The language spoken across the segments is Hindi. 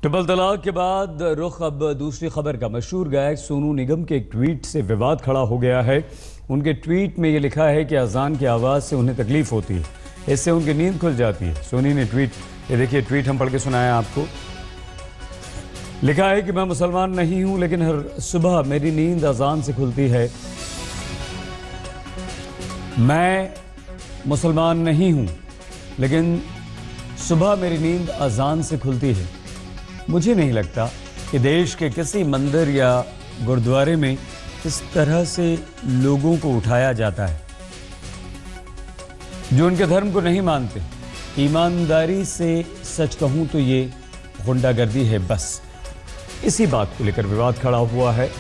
ट्रिपल तलाक के बाद रुख अब दूसरी खबर का। मशहूर गायक सोनू निगम के एक ट्वीट से विवाद खड़ा हो गया है। उनके ट्वीट में ये लिखा है कि अजान की आवाज़ से उन्हें तकलीफ होती है, इससे उनकी नींद खुल जाती है। सोनी ने ट्वीट, ये देखिए ट्वीट हम पढ़ के सुनाए आपको। लिखा है कि मैं मुसलमान नहीं हूं, लेकिन हर सुबह मेरी नींद अजान से खुलती है। मैं मुसलमान नहीं हूं, लेकिन सुबह मेरी नींद अजान से खुलती है। मुझे नहीं लगता कि देश के किसी मंदिर या गुरुद्वारे में इस तरह से लोगों को उठाया जाता है जो उनके धर्म को नहीं मानते। ईमानदारी से सच कहूं तो ये गुंडागर्दी है बस। इसी बात को लेकर विवाद खड़ा हुआ है।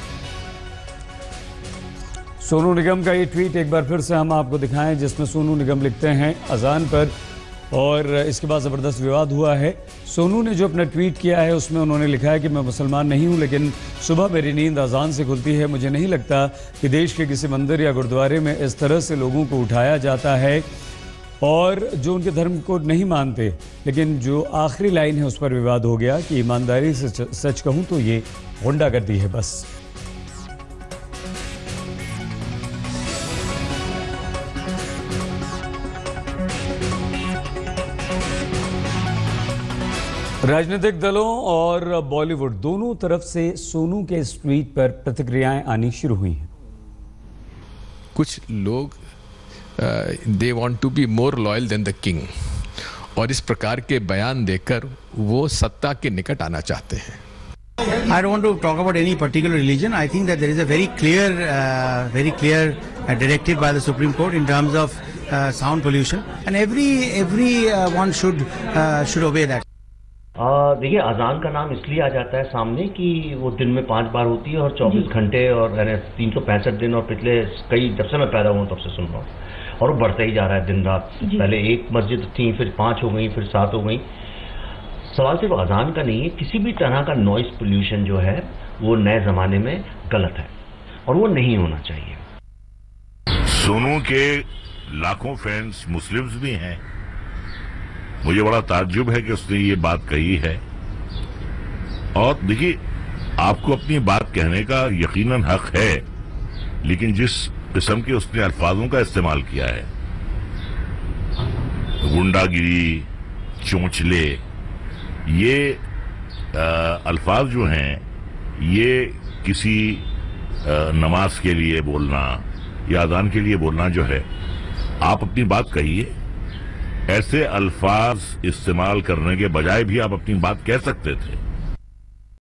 सोनू निगम का ये ट्वीट एक बार फिर से हम आपको दिखाएं, जिसमें सोनू निगम लिखते हैं अजान पर, और इसके बाद ज़बरदस्त विवाद हुआ है। सोनू ने जो अपना ट्वीट किया है उसमें उन्होंने लिखा है कि मैं मुसलमान नहीं हूं, लेकिन सुबह मेरी नींद अजान से खुलती है। मुझे नहीं लगता कि देश के किसी मंदिर या गुरुद्वारे में इस तरह से लोगों को उठाया जाता है और जो उनके धर्म को नहीं मानते। लेकिन जो आखिरी लाइन है उस पर विवाद हो गया कि ईमानदारी से सच कहूं तो ये गुंडागर्दी है बस। राजनीतिक दलों और बॉलीवुड दोनों तरफ से सोनू के इस ट्वीट पर प्रतिक्रियाएं आनी शुरू हुई हैं। कुछ लोग they want to be more loyal than the king, और इस प्रकार के बयान देकर वो सत्ता के निकट आना चाहते हैं। I don't want to talk about any particular religion. I think that there is a very clear directive by the Supreme Court in terms of sound pollution, and everyone should obey that. देखिए, अजान का नाम इसलिए आ जाता है सामने कि वो दिन में 5 बार होती है और 24 घंटे और 365 दिन, और पिछले जब से मैं पैदा हुआ तब से सुन रहा हूँ, और वो बढ़ता ही जा रहा है दिन रात। पहले 1 मस्जिद थी, फिर 5 हो गई, फिर 7 हो गई। सवाल सिर्फ अजान का नहीं है, किसी भी तरह का नॉइस पोल्यूशन जो है वो नए जमाने में गलत है और वो नहीं होना चाहिए। सोनू के लाखों फैंस मुस्लिम्स भी हैं। मुझे बड़ा ताज्जुब है कि उसने ये बात कही है। और देखिए, आपको अपनी बात कहने का यकीनन हक है, लेकिन जिस किस्म के उसने अल्फाजों का इस्तेमाल किया है, गुंडागिरी, चोंचले, ये अल्फाज जो हैं, ये किसी नमाज के लिए बोलना या अजान के लिए बोलना जो है, आप अपनी बात कहिए। ऐसे अल्फाज इस्तेमाल करने के बजाय भी आप अपनी बात कह सकते थे।